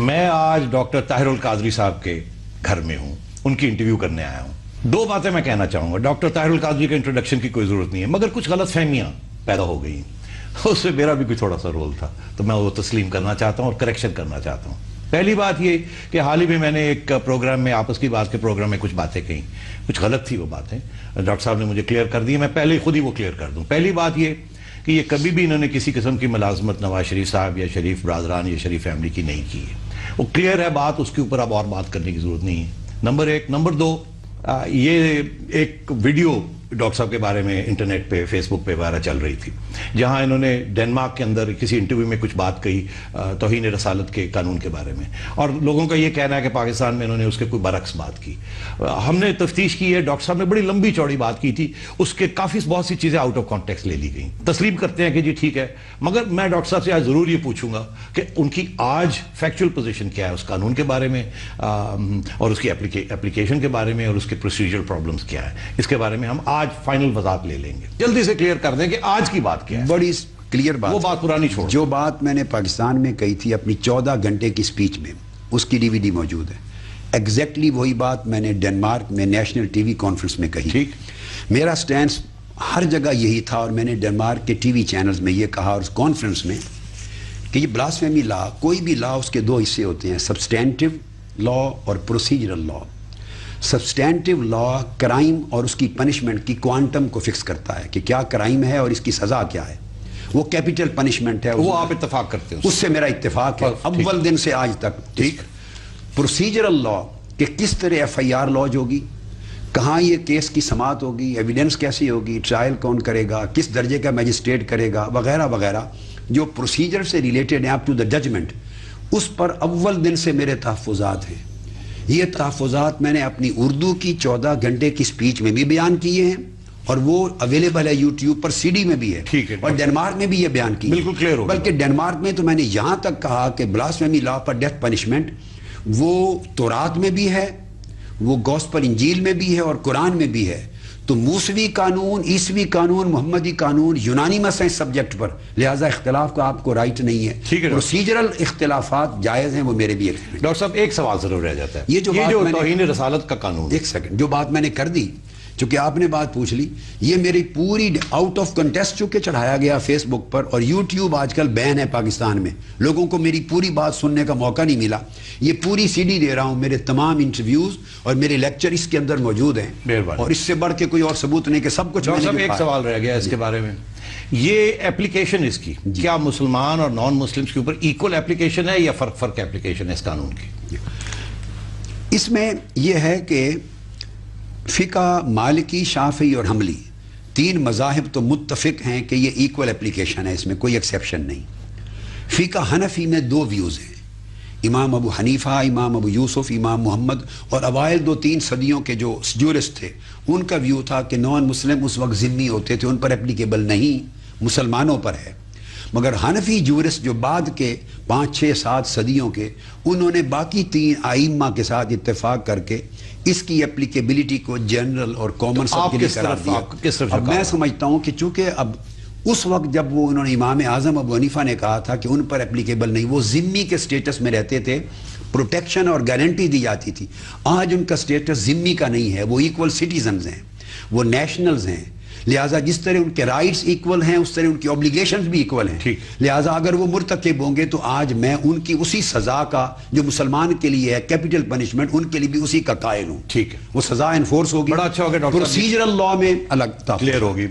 میں آج ڈاکٹر طاہر القادری صاحب کے گھر میں ہوں، ان کی انٹرویو کرنے آیا ہوں۔ دو باتیں میں کہنا چاہوں گا۔ ڈاکٹر طاہر القادری کے انٹروڈکشن کی کوئی ضرورت نہیں ہے، مگر کچھ غلط فہمیاں پیدا ہو گئی، اس سے میرا بھی کوئی تھوڑا سا رول تھا، تو میں وہ تسلیم کرنا چاہتا ہوں اور کریکشن کرنا چاہتا ہوں۔ پہلی بات یہ کہ حال ہی میں میں نے ایک پروگرام میں آپس کی بات کے پروگرام میں کچھ باتیں کہیں، کچھ غلط تھی وہ باتیں، ڈاکٹر صاحب نے مجھے کلیئر کر دی، میں پہلے خود ہی وہ کلیئر کر دوں۔ پہلی بات یہ کہ یہ کبھی بھی انہوں نے کسی قسم کی ملازمت نواز شریف صاحب یا شریف برادران یا شریف فیملی کی نہیں کی ہے، وہ کلیئر ہے بات، اس کے اوپر اب اور بات کرنے کی ضرورت نہیں ہے، نمبر ایک۔ نمبر دو، یہ ایک ویڈیو ڈاکٹر صاحب کے بارے میں انٹرنیٹ پہ فیس بک پہ وغیرہ چل رہی تھی، جہاں انہوں نے ڈنمارک کے اندر کسی انٹرویو میں کچھ بات کہی توہین رسالت کے قانون کے بارے میں، اور لوگوں کا یہ کہنا ہے کہ پاکستان میں انہوں نے اس کے کوئی برعکس بات کی۔ ہم نے تفتیش کی ہے، ڈاکٹر صاحب نے بڑی لمبی چوڑی بات کی تھی، اس کے کافی بہت سی چیزیں آؤٹ آف کانٹیکسٹ لے لی گئیں۔ تسلیم کرتے ہیں کہ جی ٹھیک ہے، مگر میں ڈاکٹر صاحب سے آج ضرور یہ پوچھوں گا کہ ان کی آج فیکچول پوزیشن کیا ہے اس قانون کے بارے میں، اور اس کی اپلیکیشن کے بارے میں، اور اس کے پروسیجرل پرابلمز کیا ہے، اس کے بارے میں ہم آج فائنل وضاحت لے لیں گے۔ جلدی سے کلیئر کر دیں کہ آج کی بات کیا ہے۔ بڑی کلیئر بات، وہ بات پرانی چھوڑ، جو بات میں نے پاکستان میں کہی تھی اپنی 14 گھنٹے کی سپیچ میں، اس کی ڈی وی ڈی موجود ہے، ایگزیکٹلی وہی بات میں نے ڈنمارک میں نیشنل ٹی وی کانفرنس میں کہی۔ ٹھیک، میرا سٹینس ہر جگہ یہی تھا، اور میں نے ڈنمارک کے ٹی وی چینلز میں یہ کہا اور اس کانفرنس میں کہ یہ بلاسفیمی لا، کوئی بھی لا اس کے دو حصے ہوتے ہیں، سبسٹینٹیو لا اور پروسیجرل لا۔ سبسٹینٹیو لا کرائم اور اس کی پنشمنٹ کی کوانٹم کو فکس کرتا ہے کہ کیا کرائم ہے اور اس کی سزا کیا ہے، وہ کیپٹل پنشمنٹ ہے، وہ آپ اتفاق کرتے ہیں، اس سے میرا اتفاق ہے اول دن سے آج تک۔ ٹھیک، پروسیجرل لا کہ کس طرح ایف آئی آر لاج ہوگی، کہاں یہ کیس کی سماعت ہوگی، ایویڈنس کیسی ہوگی، ٹرائل کون کرے گا، کس درجے کا میجسٹریٹ کرے گا، وغیرہ وغیرہ، جو پروسیجر سے ریلیٹڈ ہیں اپ ٹو دا ججمنٹ، اس پر اول دن سے میرے تحفظات ہیں۔ یہ تحفظات میں نے اپنی اردو کی 14 گھنٹے کی سپیچ میں بھی بیان کیے ہیں، اور وہ اویلیبل ہے یوٹیوب پر، سی ڈی میں بھی ہے، اور ڈنمارک میں بھی یہ بیان کی، بالکل کلیئر ہو۔ بلکہ ڈنمارک میں تو میں نے یہاں تک کہا کہ بلاسفیمی لا پر ڈیتھ پنشمنٹ وہ تورات میں بھی ہے، وہ گوسپل انجیل میں بھی ہے، اور قرآن میں بھی ہے۔ تو موسوی قانون، عیسوی قانون، محمدی قانون یونانیمس ہیں اس سبجیکٹ پر، لہٰذا اختلاف کا آپ کو رائٹ نہیں ہے۔ پروسیجرل اختلافات جائز ہیں، وہ میرے بھی ایک۔ ڈاکٹر صاحب ایک سوال ضرور رہ جاتا ہے، یہ جو توہین رسالت کا قانون، ایک سیکنڈ، جو بات میں نے کر دی، چونکہ آپ نے بات پوچھ لی، یہ میری پوری آؤٹ آف کنٹیسٹ چونکہ چڑھایا گیا فیس بک پر، اور یوٹیوب آج کل بین ہے پاکستان میں، لوگوں کو میری پوری بات سننے کا موقع نہیں ملا۔ یہ پوری سی ڈی دے رہا ہوں، میرے تمام انٹرویوز اور میرے لیکچر اس کے اندر موجود ہیں، اور اس سے بڑھ کے کوئی اور ثبوت نہیں کہ سب کچھ۔ ڈاکٹر صاحب ایک سوال رہ گیا اس کے بارے میں، یہ اپلیکیشن اس کی کیا مسلمان اور نان مسلمز کے اوپر ایکول اپلیکیشن ہے یا فرق اپلیکیشن ہے اس قانون کی؟ اس میں یہ ہے کہ فقہ مالکی، شافعی اور حنبلی تین مذاہب تو متفق ہیں کہ یہ ایکول اپلیکیشن ہے، اس میں کوئی ایکسیپشن نہیں۔ فقہ حنفی میں دو ویوز ہیں، امام ابو حنیفہ، امام ابو یوسف، امام محمد، اور اوائل 2-3 صدیوں کے جو جورسٹ تھے ان کا ویو تھا کہ نان مسلم اس وقت ذمہ ہوتے تھے، ان پر اپلیکیبل نہیں، مسلمانوں پر ہے۔ مگر حنفی جورسٹ جو بعد کے 5, 6, 7 صدیوں کے، انہوں نے باقی 3 ائمہ کے ساتھ اتفاق کر کے اس کی اپلیکیبلٹی کو جنرل اور کامن سب کے لیے قرار دیا۔ اب میں سمجھتا ہوں کہ چونکہ اب اس وقت جب وہ انہوں نے امام اعظم ابو حنیفہ نے کہا تھا کہ ان پر اپلیکیبل نہیں، وہ ذمی کے سٹیٹس میں رہتے تھے، پروٹیکشن اور گارنٹی دی جاتی تھی۔ آج ان کا سٹیٹس ذمی کا نہیں ہے، وہ ایکول سٹیزنز ہیں، وہ نیشنلز ہیں، لہٰذا جس طرح ان کے رائٹس ایکول ہیں اس طرح ان کی اوبلیگیشنز بھی ایکول ہیں۔ لہٰذا اگر وہ مرتکب ہوں گے تو آج میں ان کی اسی سزا کا جو مسلمان کے لیے ہے کیپٹل پنشمنٹ، ان کے لیے بھی اسی کا قائل ہوں۔ ٹھیک ہے، وہ سزا انفورس ہوگی، بڑا اچھا ہوگا ڈاکٹر، پروسیجرل لا میں الگ کلیئر ہوگی۔